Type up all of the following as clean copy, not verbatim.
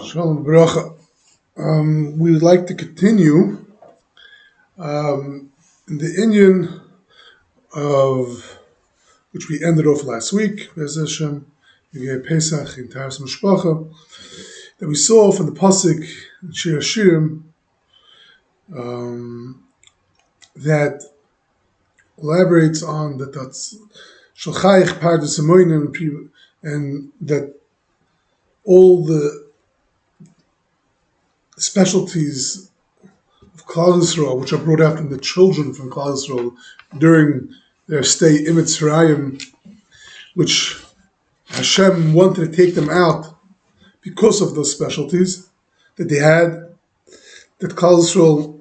Shalom Bracha. We would like to continue in the Inyan of which we ended off last week, Be'ez Hashem, Pesach in Taras Mishpacha, that we saw from the pasuk in Shir Hashirim that elaborates on that that's Shalchayich Pardes Hamoinim, and that all the specialties of Klal Yisrael, which are brought out from the children from Klal Yisrael during their stay in Mitzrayim, which Hashem wanted to take them out because of those specialties that they had, that Klal Yisrael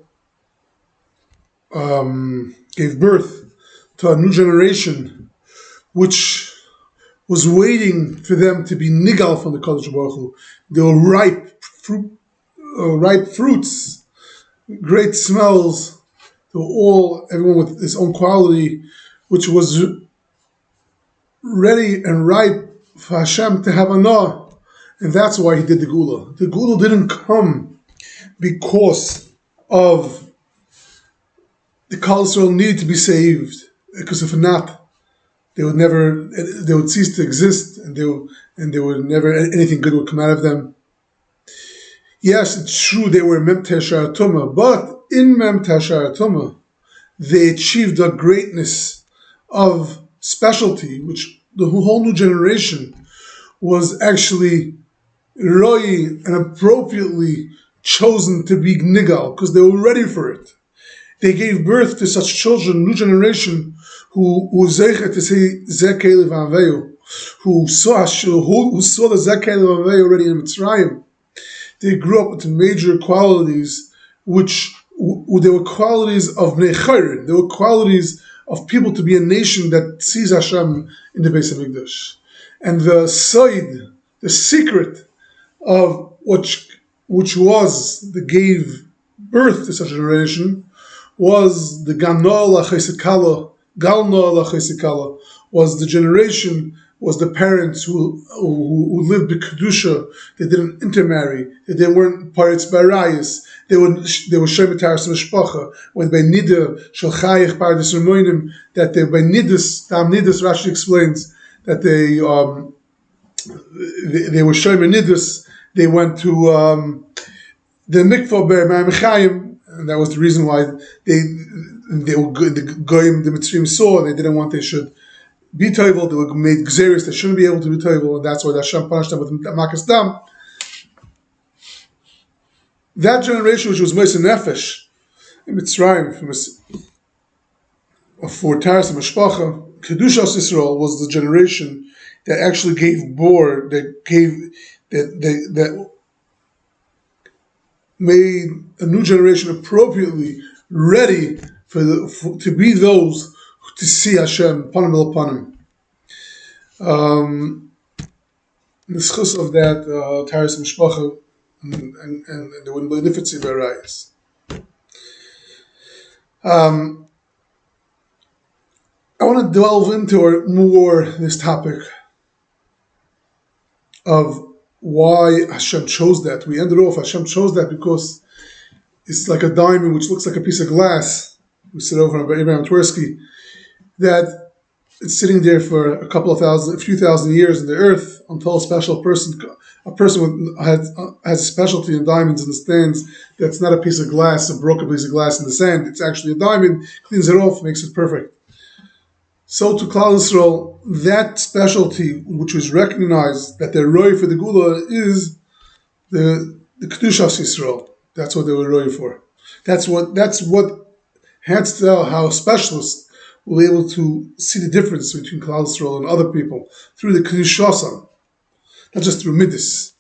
gave birth to a new generation which was waiting for them to be nigal from the Kodesh Baruch Hu. They were ripe fruits, great smells. They were everyone with his own quality, which was ready and ripe for Hashem to have anah. And that's why he did the Gula. The Gula didn't come because of the Klal Yisrael needed to be saved, because if not, they would cease to exist, and they would never, anything good would come out of them. Yes, it's true they were Mem Teshar Tumah, but in Mem Teshar Tumah, they achieved a greatness of specialty, which the whole new generation was actually roi and appropriately chosen to be nigal, because they were ready for it. They gave birth to such children, new generation, who zeichet to say Zekei Levaveyu, who saw the Zekei Levaveyu already in Mitzrayim. They grew up with major qualities, which they were qualities of Bnei Chayrin. They were qualities of people to be a nation that sees Hashem in the Beis Hamikdash. And the side, the secret of which was that gave birth to such a generation was the Galno Lachesikala, was the generation, was the parents who lived b'kedusha. They didn't intermarry. They weren't parents barayis. They were shomei taras mishpacha. When by nida shalchayich pardes hamoinim, that they by nidus, tam nidus, Rashi explains that they were shomei nidus. They went to the mikvah b'ma'amechayim, and that was the reason why they were good. The goyim, the Mitzrayim saw, and they didn't want they should be toivel. They were made gzeris. They shouldn't be able to be toivel, and that's why Hashem punished them with makas dam. That generation, which was Moshe Nefesh in Mitzrayim, for Taras Mishpacha, Kedushas Yisrael was the generation that actually gave bore, that made a new generation appropriately ready to be those to see Hashem panim el panim. The schus of that Taras Mishpacha, and there wouldn't be difference in their eyes. I want to delve into more this topic of why Hashem chose that. We ended off, Hashem chose that because it's like a diamond which looks like a piece of glass. We said over on Abraham Twersky that it's sitting there for a few thousand years in the earth until a person has a specialty in diamonds, understands that it's not a piece of glass, a broken piece of glass in the sand. It's actually a diamond, cleans it off, makes it perfect. So to Klal Yisrael, that specialty, which was recognized that they're roy for the Gula, is the Kedushas Yisrael. That's what they were roy for. That's what hands to tell how specialists will be able to see the difference between Klal Yisrael and other people through the Kedushasam, not just through Midas.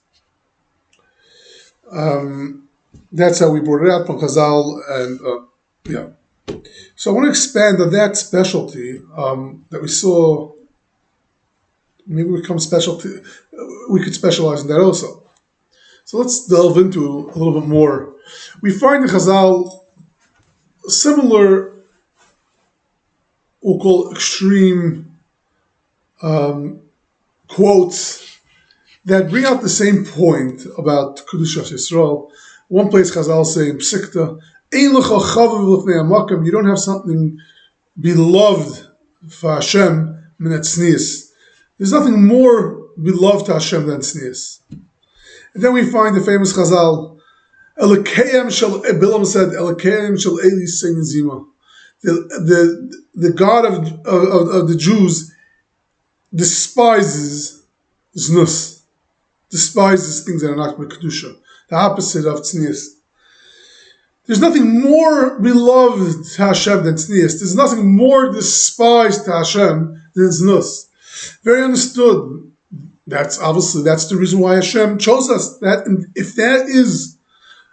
That's how we brought it out from Chazal, and So I want to expand on that specialty that we saw. Maybe we could specialize in that also. So let's delve into a little bit more. We find in Chazal similar, we'll call extreme quotes that bring out the same point about Kedushas Yisrael. One place Chazal say in Psikta, Ein lecha chavav l'fnei hamakam, you don't have something beloved for Hashem min tznius. There's nothing more beloved to Hashem than tznius. And then we find the famous Chazal, Elkihem shel, Bilam said, Elkihem shel Eli sing Zima. The God of the Jews despises znus, despises things that are not kedusha, the opposite of tznius. There's nothing more beloved to Hashem than tznius. There's nothing more despised to Hashem than znus. Very understood. That's the reason why Hashem chose us. That, and if that is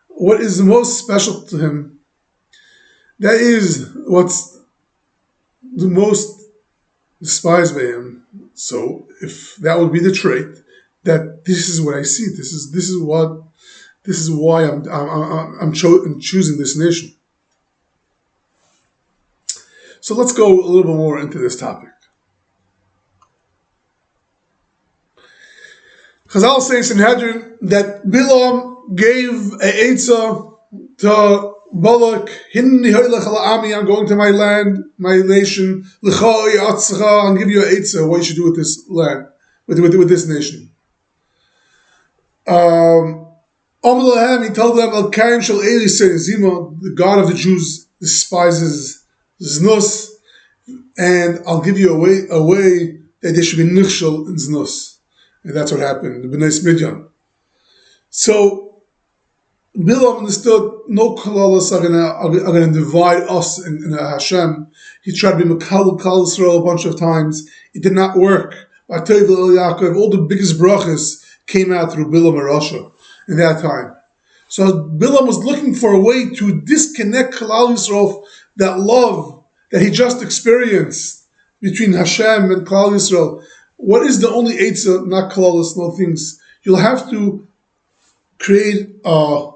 what is the most special to Him, that is what's the most despised by Him. So, if that would be the trait, that this is what I see. This is why I'm choosing this nation. So let's go a little bit more into this topic. Chazal says in Sanhedrin that Bilam gave a eitzah to Balak, I'm going to my land, my nation, I'll give you an eitzah, what you should do with this land, with this nation. He told them, Elkihem shel Eli Zima, the God of the Jews despises znus, and I'll give you a way that they should be nichshel in znus. And that's what happened, the Bnei Midyan. So, Bilam understood no kalalas are going to divide us in Hashem. He tried to be Makal Israel a bunch of times. It did not work. By Tevil Yaakov, all the biggest brachas came out through Bilam and Rasha in that time. So Bilam was looking for a way to disconnect Kalal Yisrael, that love that he just experienced between Hashem and Kalal Yisrael. What is the only eitzah, not kalalas, no things? You'll have to create a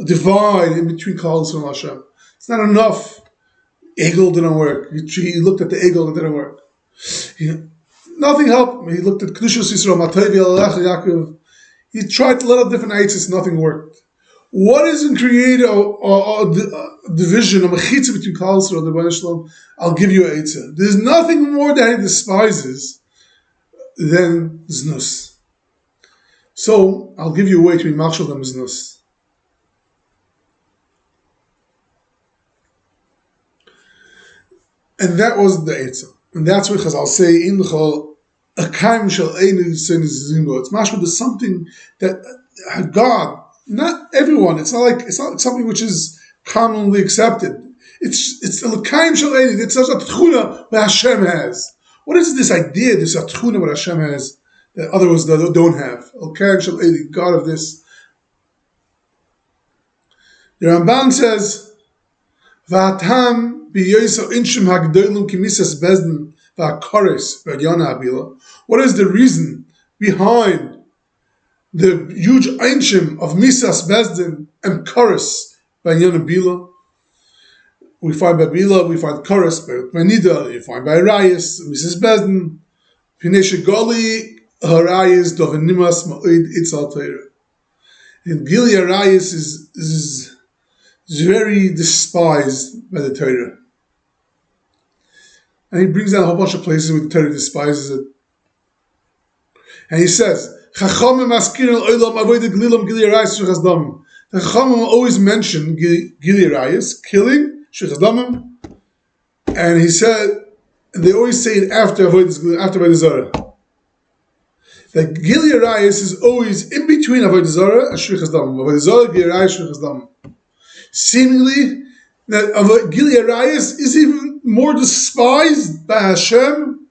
divide in between Kalal Yisrael and Hashem. It's not enough. Egel didn't work. He looked at the Egel and it didn't work. Nothing helped him. He looked at Kedushas Yisrael, Matavi Alech Yaakov. He tried a lot of different eitzahs, nothing worked. What is in create a division, a mechitza between Kalal Yisrael and the Rebbeinu Shalom? I'll give you an eitzah. There's nothing more that he despises than znus. So I'll give you a way to be marshal them znus. And that was the eitzah. And that's what Chazal say in Elkihem shel Eli Zima. It's mashma. There's something that God, not everyone. It's not something which is commonly accepted. It's Elkihem shel Eli. It's such a tchuna that Hashem has. What is this idea, this atchuna what Hashem has that others don't have? Elkihem shel Eli, God of this. The Ramban says, "V'atam b'yoysa inshim hagdolim kimisas bezdin v'akares v'adyana abila." What is the reason behind the huge inshim of misas bezdin and kares v'adyana abila? We find by Bila, we find Koros, by Nida, you find by Arayis, Mrs. Bezdin, Pinesha Goli, Arayis, Dovenimas, Ma'id, Itzal Torah. And Gili Arayis is very despised by the Torah. And he brings down a whole bunch of places where the Torah despises it. And he says, Chachamim askirin al-olam avodah glilam Gili Arayis shechas damim. The Chachamim always mention Gili Arayis, killing, and he said, and they always say it after Avodah Zarah. That Gili Arayis is always in between Avodah Zarah and Shrichas Damim. Avodah Zarah, Gili Arayis, Shrichas Damim. Seemingly, that Gili Arayis is even more despised by Hashem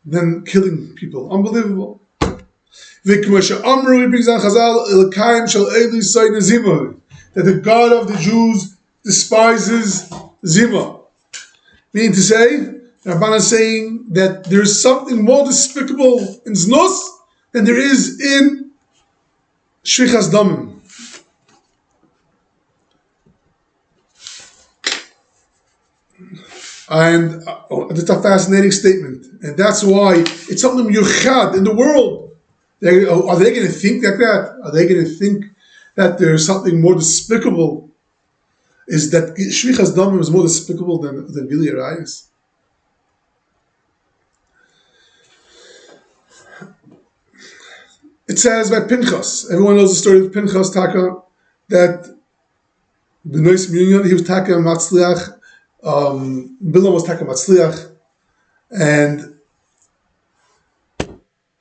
than killing people. Unbelievable. V'k'moshe Amru, he brings down Chazal, Elkihem shel Eli Zima, that the God of the Jews despises Zima. Meaning to say, Rabban is saying that there is something more despicable in Znus than there is in Shrichas Damim. And that's a fascinating statement. And that's why it's something yuchad in the world. Are they going to think like that? Are they going to think that there's something more despicable? Is that Shvichas Damim is more despicable than Gili Arayis? It says by Pinchas. Everyone knows the story of Pinchas Taka, that B'nois M'Union, he was Taka Matzliach, Bilam was Taka Matzliach, and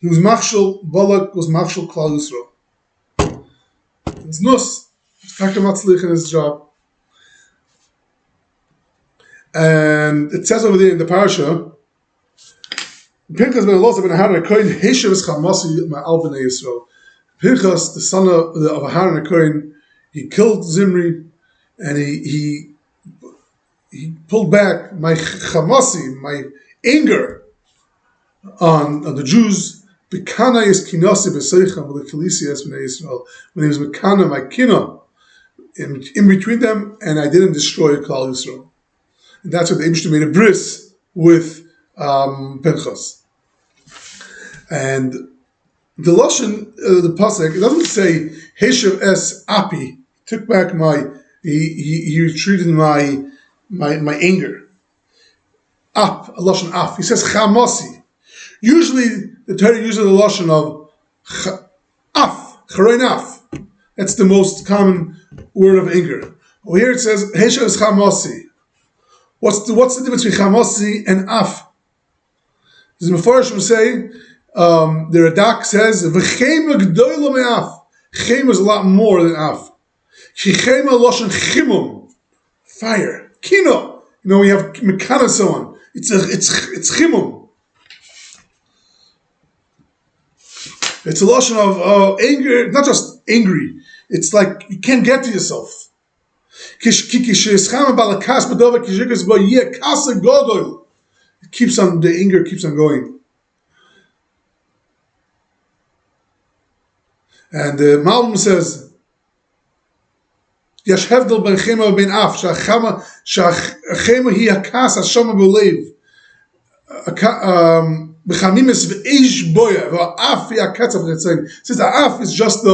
he was Machshel, Balak was Machshel Klal Yisrael. It was Nus, Taka Matzliach in his job. And it says over there in the parasha, Pinchas ben Elazar ben Aharon HaKohen Heshev Chamasi Ma'al B'nei Yisrael. Pinchas, the son of Aharon HaKohen, he killed Zimri, and he pulled back my Chamasi, my anger on the Jews. B'kana is kinasi b'seicham v'lekelisias b'nei Yisrael. When he was Mekana, my kina, in between them, and I didn't destroy Klal Yisrael. And that's what the Eibishter made a bris with Pinchas. And the Lashon, the Pasuk, it doesn't say Heshev es api, took back he retreated my anger. Ap, a Lashon af. He says chamasi. Usually the Torah uses the Lashon of af, charein af. That's the most common word of anger. Well, here it says Heshev es chamasi. What's the difference between chamasi and af? The Mefarshim say, the Radak says, v'chema g'doyla me'af. Chema is a lot more than af. Chema loshen chimum, fire. Kino, we have mekana and so on. It's chimum. It's a loshen of anger, not just angry. It's like you can't get to yourself. It keeps on, the anger keeps on going. And the Malbim says, Yash hevdel ben chema ben af, shachema hi hakas hashama b'leiv, b'chamimis v'eish boya, v'af hi hakatzav v'chetzayin. It says the af is just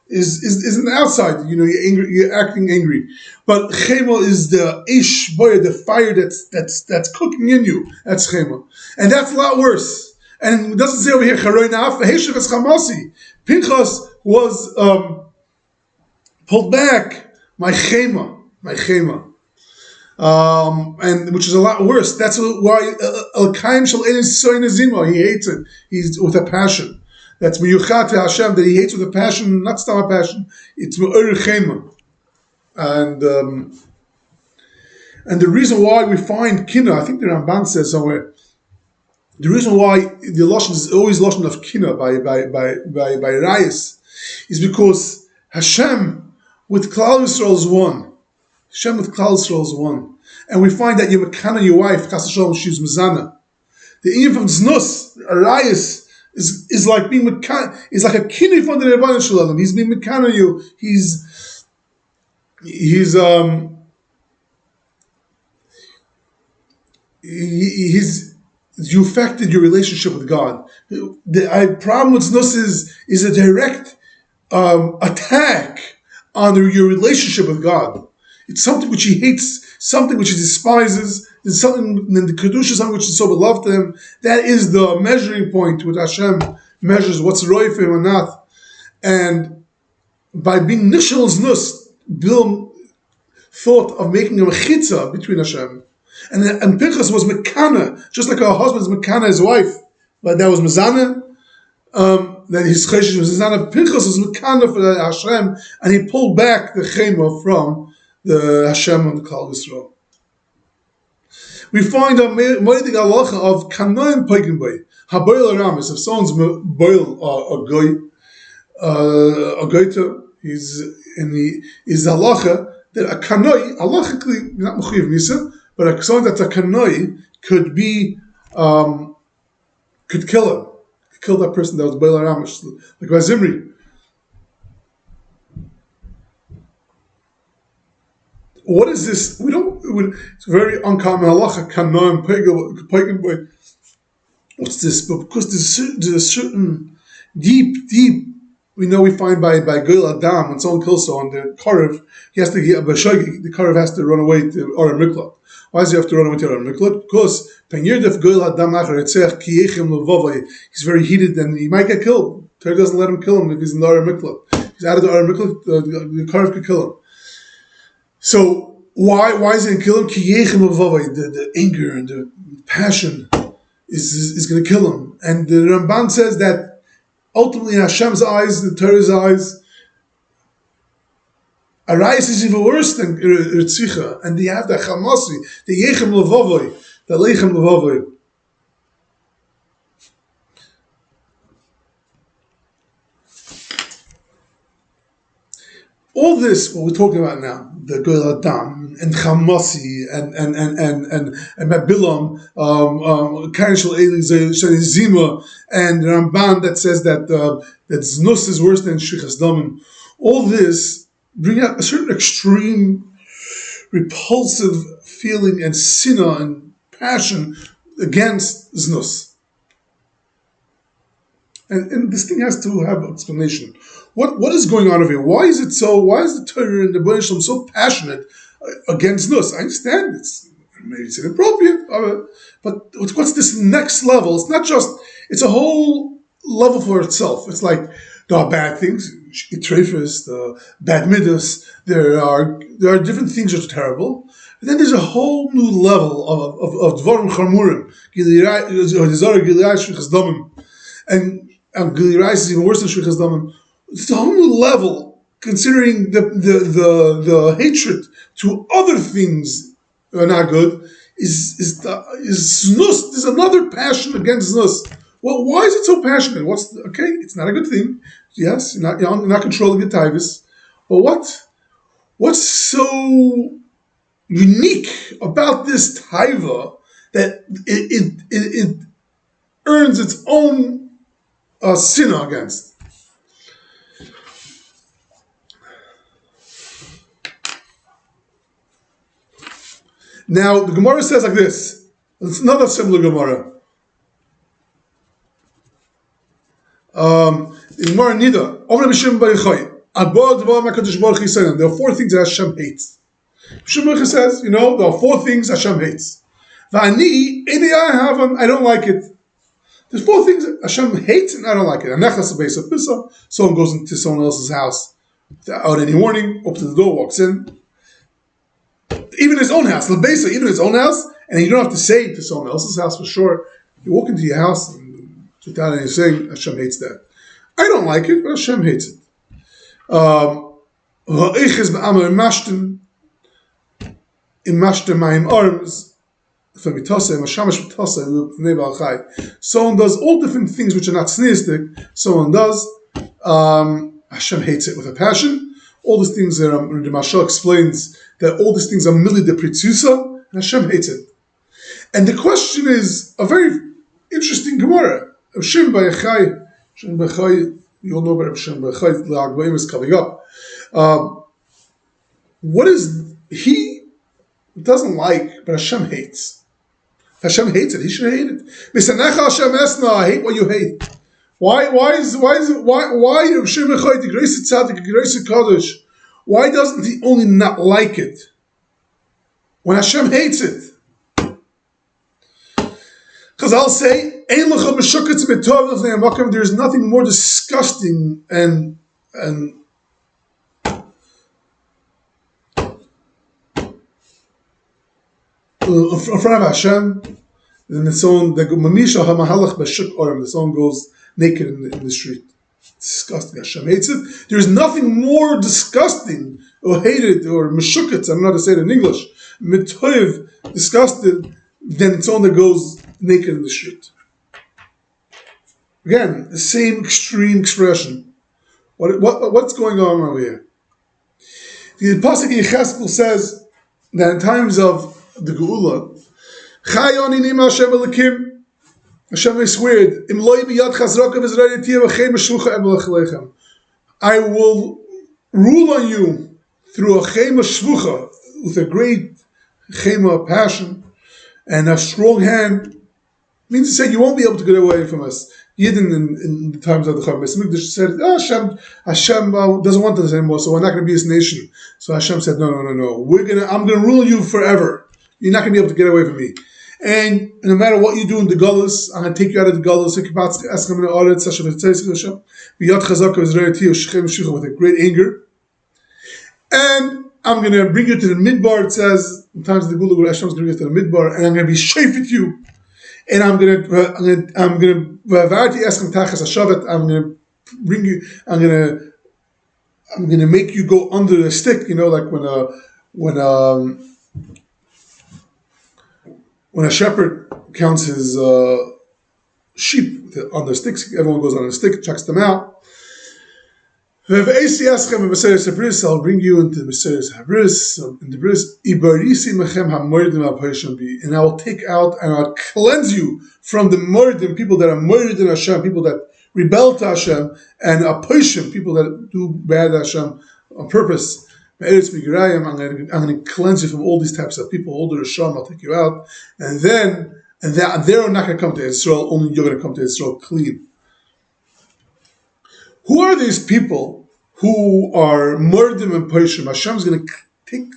is an outside, you're acting angry. But chema is the ish boya, the fire that's cooking in you. That's chema. And that's a lot worse. And it doesn't say over here, charoin af, heshev es chamasi. Pinchas was pulled back, my chema. And which is a lot worse. That's why Elkihem shall ein soine zima. He hates it. He's with a passion. That's miyuchat to Hashem, that he hates with a passion, not stam a passion. It's me'or chema. And the reason why we find kina, I think the Ramban says somewhere, the reason why the lashon is always lashon of kina by Rayas is because Hashem with Klal Yisrael is one. Hashem with Klal Yisrael is one. And we find that your mekana, your wife, Chas Hashem, she's mezana. The Iyam from Znus, Rayas, is like being mekana, is like a kini from the Rebbeinu Shalom. He's being mekana you. You affected your relationship with God. The problem with Znus is a direct attack on your relationship with God. It's something which he hates, something which he despises. It's something, and the Kedusha is something which is so beloved to him. That is the measuring point with Hashem measures what's right for him or not. And by being Nishal Znus, Bilam thought of making a mechitza between Hashem. And Pinchas was mekana, just like her husband's mekana his wife. But that was mezana. That his chesed was mezana. Pinchas was mekana for the Hashem, and he pulled back the chema from the Hashem and the Klal Yisrael. We find a moedik halacha of kanoim peikin boy haboil aramis. If someone's boil a goiter, he's halacha that a kanoi halachically not mechuyev nisa. But someone that's a kanoi could be, could kill him. Kill that person that was Baal Aramish, like by Zimri. What is this? It's very uncommon halacha, kanoim, pagan boy. What's this? But because there's a certain deep, we know we find by Gil Adam, when someone kills someone, the Karev, the Karev has to run away to Aram Miklat. Why does he have to run away to Aram Miklat? Because he's very heated and he might get killed. Torah doesn't let him kill him if he's in the Aram Miklat. He's out of the Aram Miklat, the Karev could kill him. So why is he going to kill him? The anger and the passion is going to kill him. And the Ramban says that ultimately, in Hashem's eyes, the Torah's eyes, Arayis is even worse than Ritzicha. And they have the Chamasi, the Yechem Levavoi, the Lechem Levavoi. All this, what we're talking about now, the Goel Adam and Chamasi and Mabilam, Karen Shel Eli Zima, and Ramban that says that Znus is worse than Shrichas Damim. All this bring out a certain extreme, repulsive feeling and sinna and passion against Znus. And this thing has to have an explanation. What is going on over here? Why is the Torah and the Bnei Shalom so passionate against Nus? I understand maybe it's inappropriate, but what's this next level? It's not just, it's a whole level for itself. It's like there are bad things, Itrefus, the bad midas, there are different things that are terrible. And then there's a whole new level of Dvarim Charmurim, and Gilirais is even worse than Shrichas Damim. It's a whole new level, considering the hatred to other things that are not good. Is Znus? There's another passion against Znus. Well, why is it so passionate? It's not a good thing. Yes, you're not controlling the tigers. But what's so unique about this taiva that it earns its own sinner against? Now the Gemara says like this. It's another similar Gemara. The Gemara Nida. There are 4 things that Hashem hates. Hashem says, there are 4 things Hashem hates. I don't like it. There's 4 things that Hashem hates and I don't like it. Someone goes into someone else's house without any warning, opens the door, walks in. Even his own house, and you don't have to say it to someone else's house for sure. You walk into your house and without any saying, Hashem hates that. I don't like it, but Hashem hates it. Someone does all different things which are not sneistic. Someone does. Hashem hates it with a passion. All these things that the Mashal explains that all these things are mili de pritzusa, and Hashem hates it. And the question is a very interesting Gemara. Hashem B'Yachai, you all know about Hashem B'Yachai, L'Agbaim is coming up. What is he doesn't like, but Hashem hates? Hashem hates it. He should hate it. Misanecha Hashem Esna, I hate what you hate. Why Hashem B'Yachai, the grace of Tzaddik, the grace of Kodesh, why doesn't he only not like it when Hashem hates it? Because I'll say, there's nothing more disgusting and in front of Hashem, then the someone goes naked in the street. Disgusting. Hashem hates it. There's nothing more disgusting or hated or meshuketz, I don't know how to say it in English, mitoyev, disgusted, than someone that goes naked in the street. Again, the same extreme expression. What's going on over here? The Pasuk in Yecheskel says that in times of the Geula, Chayon inim Hashem Elikim, Hashem is sweared, I will rule on you through a chema shvucha, with a great chema passion and a strong hand. Means to say you won't be able to get away from us. Yidden in the times of the Beis Hamikdash said, oh, Hashem doesn't want us anymore, so we're not going to be his nation. So Hashem said, no. I'm going to rule you forever. You're not going to be able to get away from me. And no matter what you do in the Gullus, I'm going to take you out of the Gullus. With a great anger. And I'm going to bring you to the Midbar. It says, sometimes the Gula Hashem is going to bring you to the Midbar, and I'm going to be shayf with you. And I'm going to bring you. I'm going to make you go under the stick. You know, like when a shepherd counts his sheep on the sticks. Everyone goes on a stick, checks them out. I'll bring you into the Messiah's Habris, in the Bris, and I will take out and I'll cleanse you from the Mordim, people that are murdered in Hashem, people that rebel to Hashem, and Aposhim, people that do bad to Hashem on purpose. I'm going to cleanse you from all these types of people. Older Hashem, I'll take you out, and they're not going to come to Israel. Only you're going to come to Israel clean. Who are these people who are Mordim and Poshim? Hashem's going to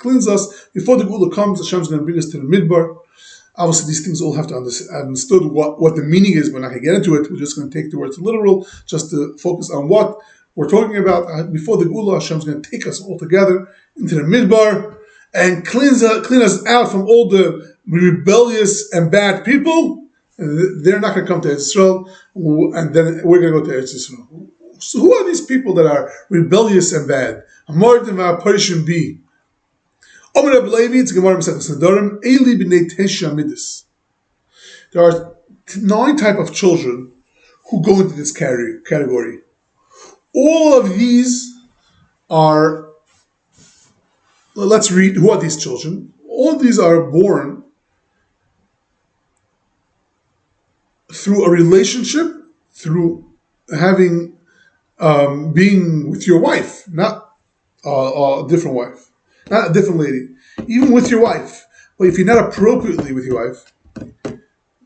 cleanse us before the Gula comes. Hashem's going to bring us to the Midbar. Obviously, these things all have to understood what the meaning is. We're not going to get into it. We're just going to take the words literal, just to focus on what we're talking about. Before the Gula, Hashem's going to take us all together into the Midbar and clean us out from all the rebellious and bad people. And they're not going to come to Israel, and then we're going to go to Israel. So who are these people that are rebellious and bad? Amordim v'aparishim bi. Omer Reb Levi, it's Gemara Masechtas Nedarim, Eli b'nei tesha midis. There are 9 types of children who go into this category. All of these are, let's read, who are these children? All of these are born through a relationship, through having being with your wife, not a different wife, not a different lady, even with your wife. But if you're not appropriately with your wife,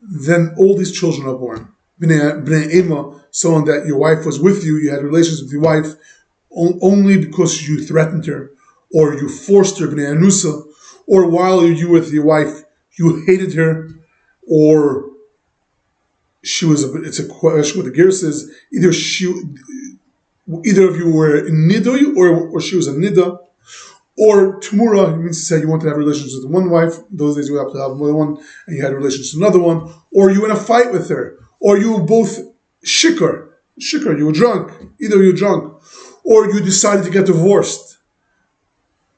then all these children are born. Bnei Ema, someone that your wife was with you, you had relations with your wife only because you threatened her, or you forced her, Bnei Anusa, or while you were with your wife, you hated her, or she was. It's a question what the Ger says. Either of you were in Nida, or she was a Nida, or Tumura, it means to say you want to have relations with one wife. Those days you have to have more than one, and you had relations with another one, or you were in a fight with her, or you were both shikar, you were drunk, either you were drunk, or you decided to get divorced.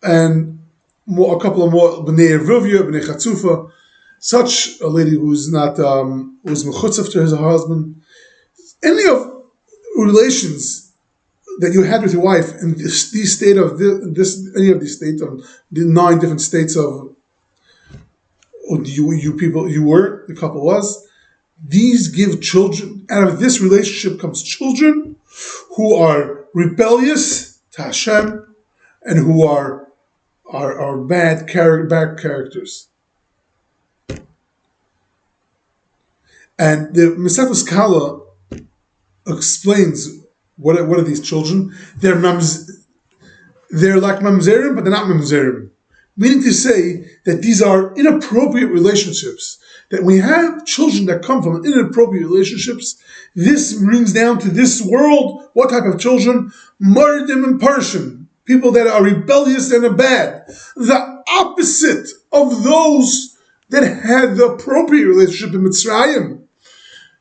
And a couple of more, B'nei Ervuvia, B'nei Chatzufa, such a lady who's not, who's mechutzav to her husband. Any of relations that you had with your wife in any of these states of the 9 different states of the couple was, these give children, out of this relationship comes children who are rebellious to Hashem and who are bad characters. And the Masechtas Kala explains what are these children. They're like mamzerim, but they're not mamzerim. Meaning to say that these are inappropriate relationships. That when you have children that come from inappropriate relationships, this brings down to this world, what type of children? Mardim and Parshim. People that are rebellious and are bad. The opposite of those that had the appropriate relationship in Mitzrayim,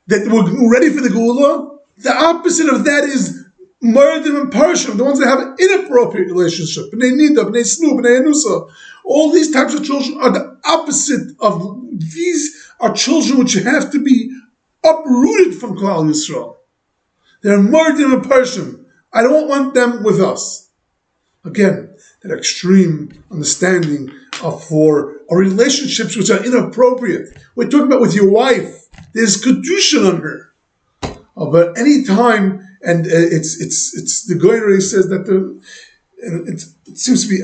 that were ready for the Geulah. The opposite of that is Mardim and Parshim, the ones that have an inappropriate relationship. B'nei Nida, B'nei Snu, B'nei Anusa. All these types of children are the opposite of, these are children which have to be uprooted from Klal Yisrael. They're Mardim and Parshim. I don't want them with us. Again, that extreme understanding of for relationships which are inappropriate. We're talking about with your wife. There's kedusha on her. But any time, and it's the Goyre says that it seems to be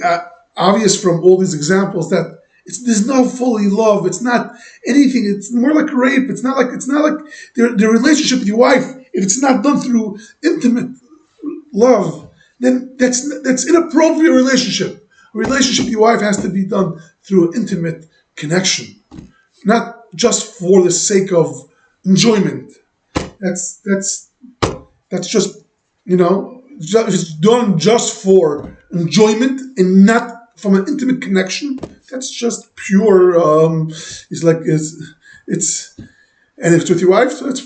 obvious from all these examples that there's no fully love. It's not anything. It's more like rape. It's not like the relationship with your wife if it's not done through intimate love, then that's inappropriate relationship. A relationship with your wife has to be done through an intimate connection, not just for the sake of enjoyment. That's just, if it's done just for enjoyment and not from an intimate connection, that's just pure. And if it's with your wife, so that's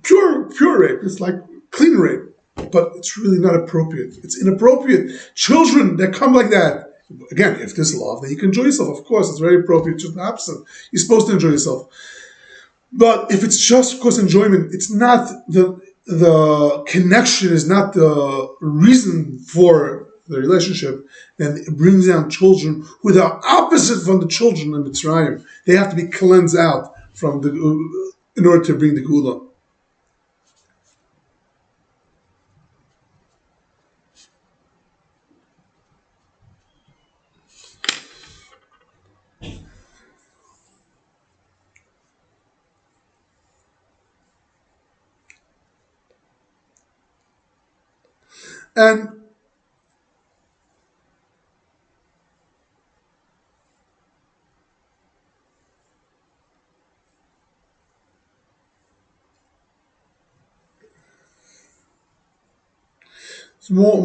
pure rape. It's like clean rape, but it's really not appropriate. It's inappropriate. Children that come like that, again, if there's love, then you can enjoy yourself. Of course, it's very appropriate. Just the opposite. You're supposed to enjoy yourself. But if it's just because enjoyment, it's not the connection is not the reason for the relationship, then it brings down children who are the opposite from the children in Mitzrayim. They have to be cleansed out in order to bring the Gula. And it's more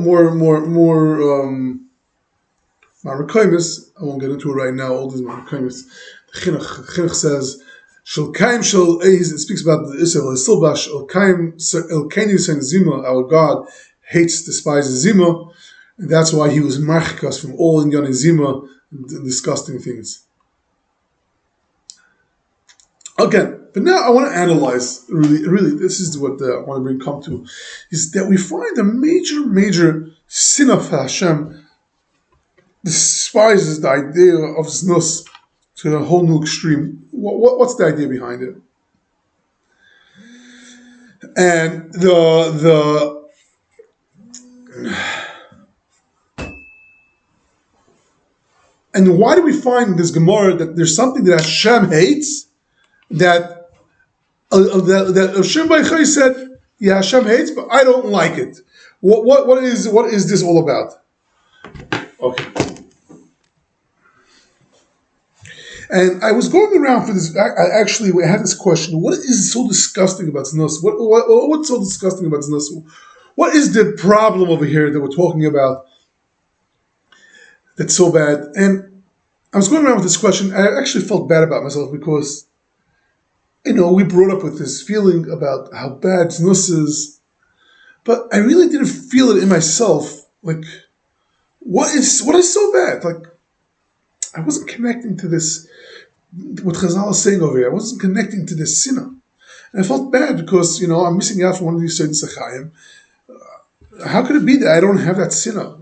Marukaimis. I won't get into it right now. All these Marukaimis. The Chinuch says, it speaks about the Israel Silbash, Elkihem Zima, our God, hates, despises Zima, and that's why he was marchik us from all in Yon Zima, disgusting things. Again, but now I want to analyze, really, this is what I want to come to, is that we find a major sin of Hashem despises the idea of znus to a whole new extreme. What's the idea behind it? And and why do we find in this Gemara that there's something that Hashem hates, that Hashem Baichai said, yeah, Hashem hates, but I don't like it. What is this all about? Okay. And I was going around for this. Actually, we had this question: what is so disgusting about znus? What's so disgusting about znus? What is the problem over here that we're talking about that's so bad? And I was going around with this question. I actually felt bad about myself because, we brought up with this feeling about how bad znus is, but I really didn't feel it in myself. Like, what is so bad? Like, I wasn't connecting to this, what Chazal is saying over here. I wasn't connecting to this sinner. And I felt bad because, I'm missing out from one of these certain Sechayim. How could it be that I don't have that sinner?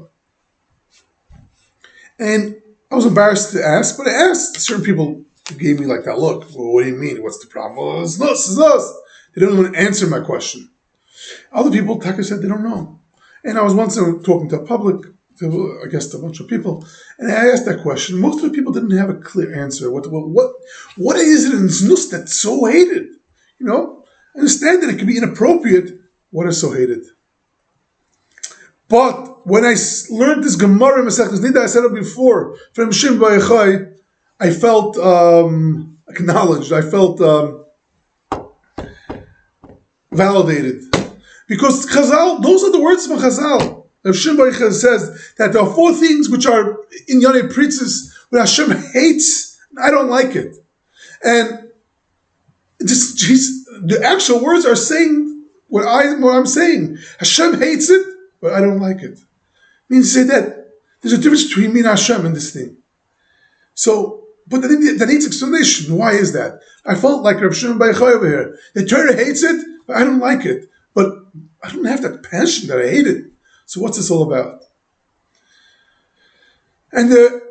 And I was embarrassed to ask, but I asked. Certain people gave me like that look. Well, what do you mean? What's the problem? Well, it's us. They didn't want to answer my question. Other people, Taka said, they don't know. And I was once talking to a public, I guess, a bunch of people, and I asked that question. Most of the people didn't have a clear answer. What is it in znus that's so hated? Understand that it can be inappropriate. What is so hated? But when I learned this Gemara in Masechtas Nida, I said it before, from Shim Ba'echai, I felt acknowledged. I felt validated. Because Chazal, those are the words from Chazal. Rav Shimon Bar Yochai says that there are 4 things which are in Yonei Pritzis, what Hashem hates, and I don't like it. And the actual words are saying what I'm saying. Hashem hates it, but I don't like it. Means to say that there's a difference between me and Hashem in this thing. So, but that needs explanation. Why is that? I felt like Rav Shimon Bar Yochai over here. The Torah hates it, but I don't like it. But I don't have that passion that I hate it. So what's this all about? And the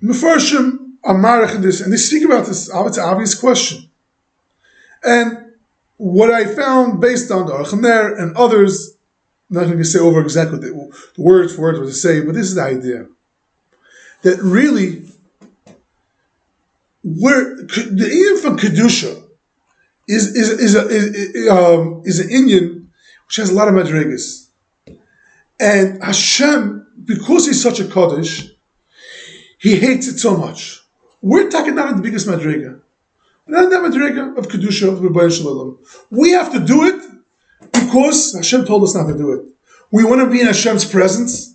Mefarshim are marich in this, and they speak about this. It's an obvious question. And what I found based on the Aruch Ner and others, I'm not going to say over exactly the word for word what to say, but this is the idea. That really, even from Kedusha, is an Indian which has a lot of madrigas, and Hashem, because he's such a Kaddish, he hates it so much. We're talking about the biggest madriga. Not the madriga of Kedusha of Rebbeinu Shalom. We have to do it because Hashem told us not to do it. We want to be in Hashem's presence.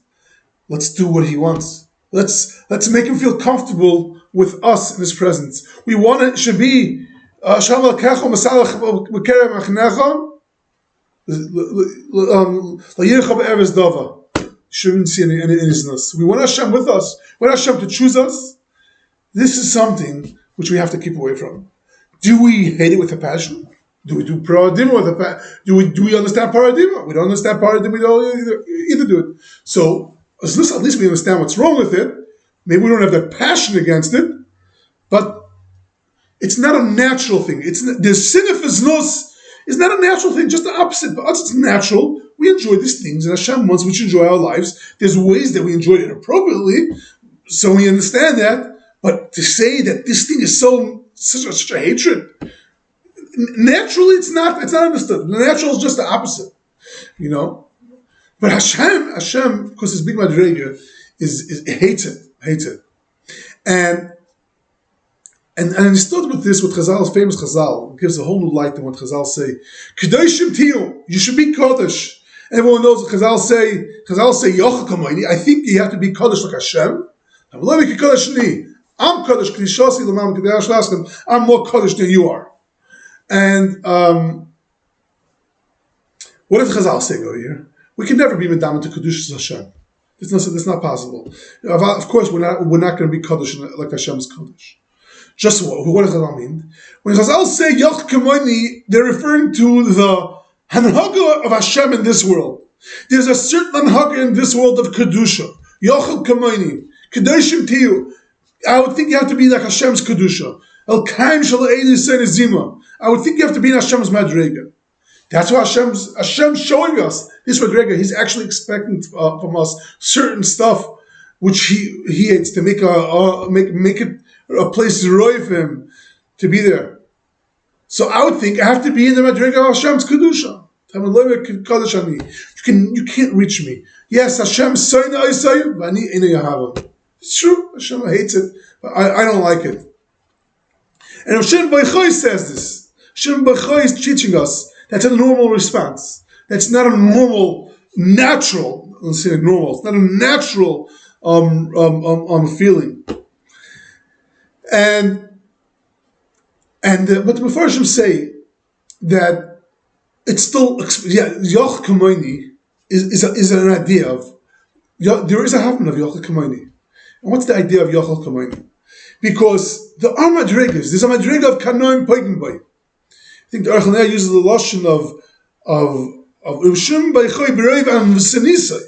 Let's do what He wants. Let's make Him feel comfortable with us in His presence. We want it should be Hashem Elkecha Masalach B'Kerem Achnecha L'Yircha B'Eres Dava. Shouldn't see any innocence. We want Hashem with us. We want Hashem to choose us. This is something which we have to keep away from. Do we hate it with a passion? Do we do paradima with a passion? Do we understand paradima? We don't understand paradima. We don't either do it. So at least we understand what's wrong with it. Maybe we don't have that passion against it, but it's not a natural thing. The sinifisnus is not a natural thing. Just the opposite. For us, it's natural. We enjoy these things, and Hashem wants we should enjoy our lives. There's ways that we enjoy it appropriately, so we understand that. But to say that this thing is such a hatred, naturally it's not understood. The natural is just the opposite, But Hashem, because his big madrega hates it, and understood with this, with Chazal's famous Chazal, gives a whole new light to what Chazal say. Kedoshim tiyu, you should be Kodesh. Everyone knows what Chazal say Yochel Kamayni. I think you have to be Kodesh like Hashem. I'm Kodesh Kedishasi L'Mam Kedash Laskem. I'm more Kodesh than you are. And what did Chazal say over here? We can never be Medam to Kedush Hashem. It's not possible. Of course, we're not going to be Kodesh like Hashem's Kodesh. Just what does Chazal mean? When Chazal say Yoch Kamoini, they're referring to the Hanhaga of Hashem in this world. There's a certain Hanhaga in this world of Kedusha. Yochel Kamoini. Kedoshim Tiyu. I would think you have to be like Hashem's Kedusha. Elkihem Zima. I would think you have to be in Hashem's Madrega. That's why Hashem's showing us this Madrega. He's actually expecting from us certain stuff which he hates to make it a place roy for him to be there. So I would think I have to be in the Madrega of Hashem's Kedusha. You can't reach me. Yes, Hashem Sona Isayu, Vani Ina Yahavam. It's true, Hashem hates it, but I don't like it. And Hashem B'Choy says this. Hashem B'Choy is teaching us that's a normal response. That's not a normal, natural, let's say normal, it's not a natural feeling. But the Mepharshim say that it's still, Yoch Kamoini is an idea of, there is a happening of Yoch Kamoini. And what's the idea of Yochel Kamoini? Because there are madrigas. There's a madriga of Kanoim Poigim Boy. I think the Archanea uses the lotion of Rishim B'Choy B'Reiv and V'Senisai.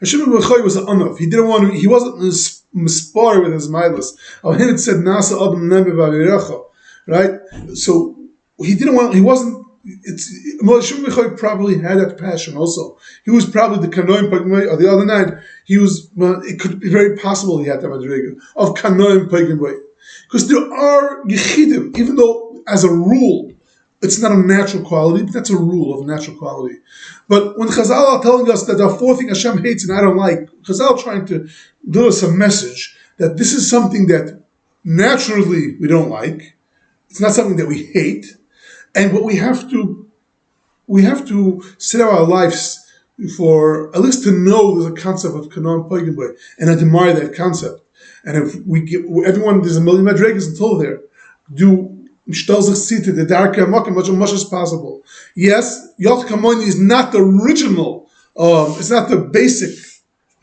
Rishim B'Choy was an Anav. He wasn't mispar with his milas. Of him it said Nasa Adam Nebe V'Avirecha. Right? So Rishim B'Choy probably had that passion also. He was probably the Kanoim Poigim Boy, or the other night, it could be very possible he had that madriga of Kanoim Poigim Boy. Because there are Yechidim, even though as a rule, it's not a natural quality, but that's a rule of natural quality. But when Chazal are telling us that there are four things Hashem hates and I don't like, Chazal trying to give us a message that this is something that naturally we don't like. It's not something that we hate. And what we have to set out our lives for at least to know there's a concept of Kanon Poigim Boy and admire that concept. And if we give everyone, there's a million madrigas until there, do Mishtal Zich the Darka Makim as much as possible. Yes, Yoch Kamoni is not the original, it's not the basic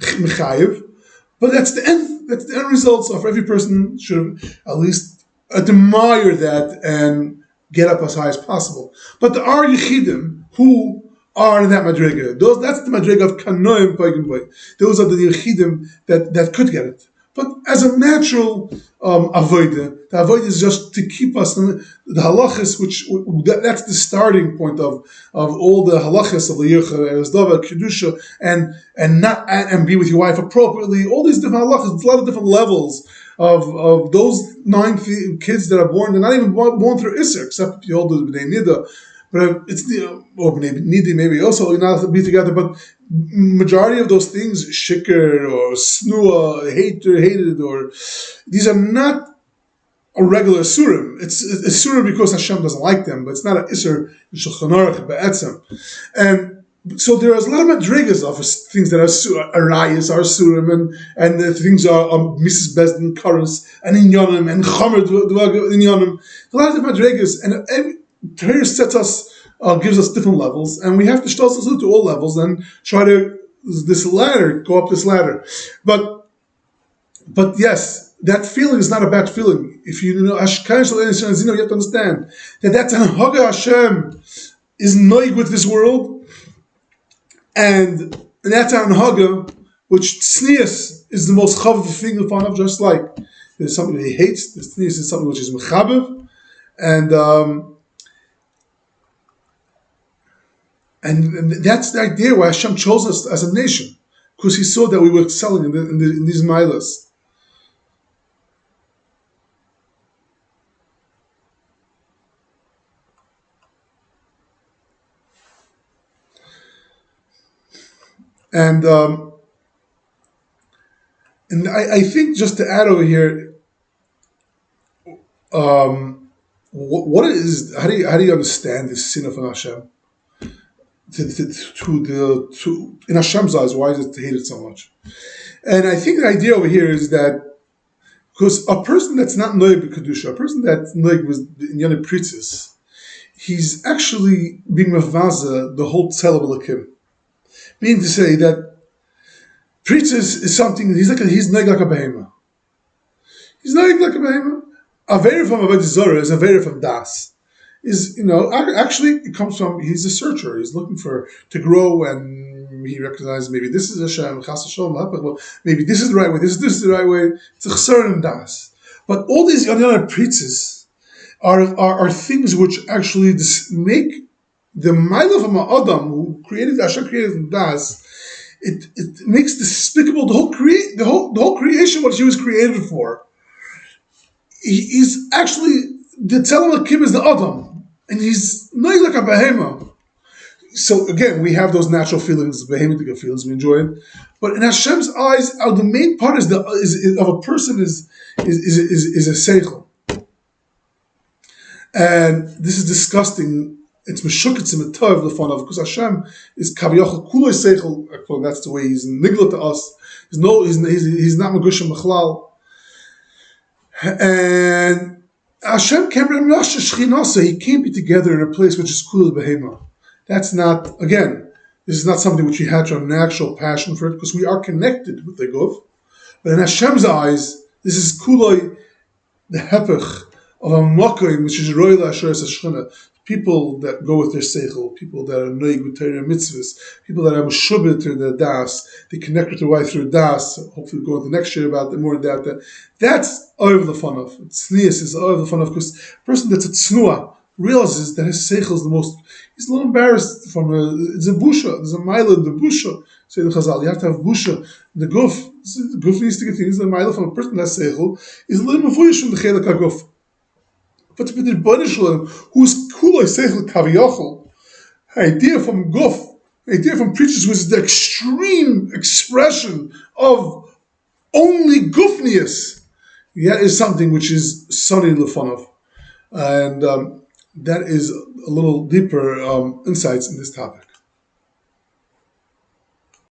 Mechayev, but that's the end result. So every person should at least admire that and get up as high as possible. But there are Yechidim who are in that madriga. That's the madriga of Kanoim Poigim Boy. Those are the Yechidim that could get it. But as a natural avodah, the avodah is just to keep us in the halachas, that's the starting point of all the halachas of the Yircha, Ezdava, Kedusha, and be with your wife appropriately. All these different halachas, there's a lot of different levels of those 9 kids that are born. They're not even born through Isser, except the older B'nai Nida. But it's the or B'nai Nida maybe also you're not allowed to be together. But majority of those things, shikr or snua, hated, or these are not a regular surim. It's a surim because Hashem doesn't like them, but it's not an Isser Shulchan Aruch Be'etzem. And so there is a lot of madrigas of things that are arayas, are surim, and the things are Mrs. Besdin, Karas, and inyanim, and Chomer inyanim. A lot of madrigas, and every Torah sets us, gives us different levels, and we have to shtos to all levels and try to go up this ladder. But yes, that feeling is not a bad feeling. If you know Ashkan Shalom Zino, you have to understand that that's Haga Hashem is noig with this world. And that's an haga, which tznius is the most chav thing in front of, just like there's something that he hates, the tznius is something which is mechabev, and that's the idea why Hashem chose us as a nation, because He saw that we were excelling in these milas. And I think just to add over here, what is how do you understand this sin of Hashem? To in Hashem's eyes, why is it hated so much? And I think the idea over here is that because a person that's not noig b'kedusha, a person that's noig was in Yonah Pritzis, he's actually being mavaza the whole tzel of Elkihem. Meaning to say that Pritzis is something, he's noig like a behema. He's noig like a behema. Avera from Avodah Zarah is Avera from Das. Actually it comes from, he's a searcher. He's looking to grow, and he recognizes maybe this is Hashem, Chas Hashem, maybe this is the right way, this is the right way. It's a chsar and Das. But all these other Pritzis are things which actually make the Ma'ila of Adam, who Hashem created from Das, it makes despicable the whole creation what she was created for. He's actually the Tzelem Elkihem is the Adam, and he's not like a behema. So again, we have those natural feelings, behemitic feelings, we enjoy it. But in Hashem's eyes, the main part of a person is a seichel, and this is disgusting. It's meshuketzim and tov the fun of, because Hashem is kaviyachol kuloi seichel. That's the way He's nigla to us. He's not megushim machlal, and Hashem can't bring Shechinah. He can't be together in a place which is kuloi behema. That's not, again, this is not something which we had a natural passion for it, because we are connected with the guf. But in Hashem's eyes, this is kuloi, the hepech of a makoim, which is royal asher shechina. People that go with their seichel, people that are noig with Torah mitzvahs, people that are meshubit through their das, they connect with their wife through das. Hopefully, we'll go into next year about more of that. That's over the fun of. Tznius is over the fun of, because a person that's a tznuah realizes that his seichel is the most. He's a little embarrassed from it's a busha. There's a mile in the busha. Say the Chazal, you have to have busha. The guf needs to get things. The mile from a person that has seichel is a little mevuyish from the chelak haguf. But the Rebbeinu Shalom, who's kuloi seichel kaviyachol, idea from guf, idea from preachers was the extreme expression of only gufnius. That is something which is sunny lefanov, and that is a little deeper insights in this topic.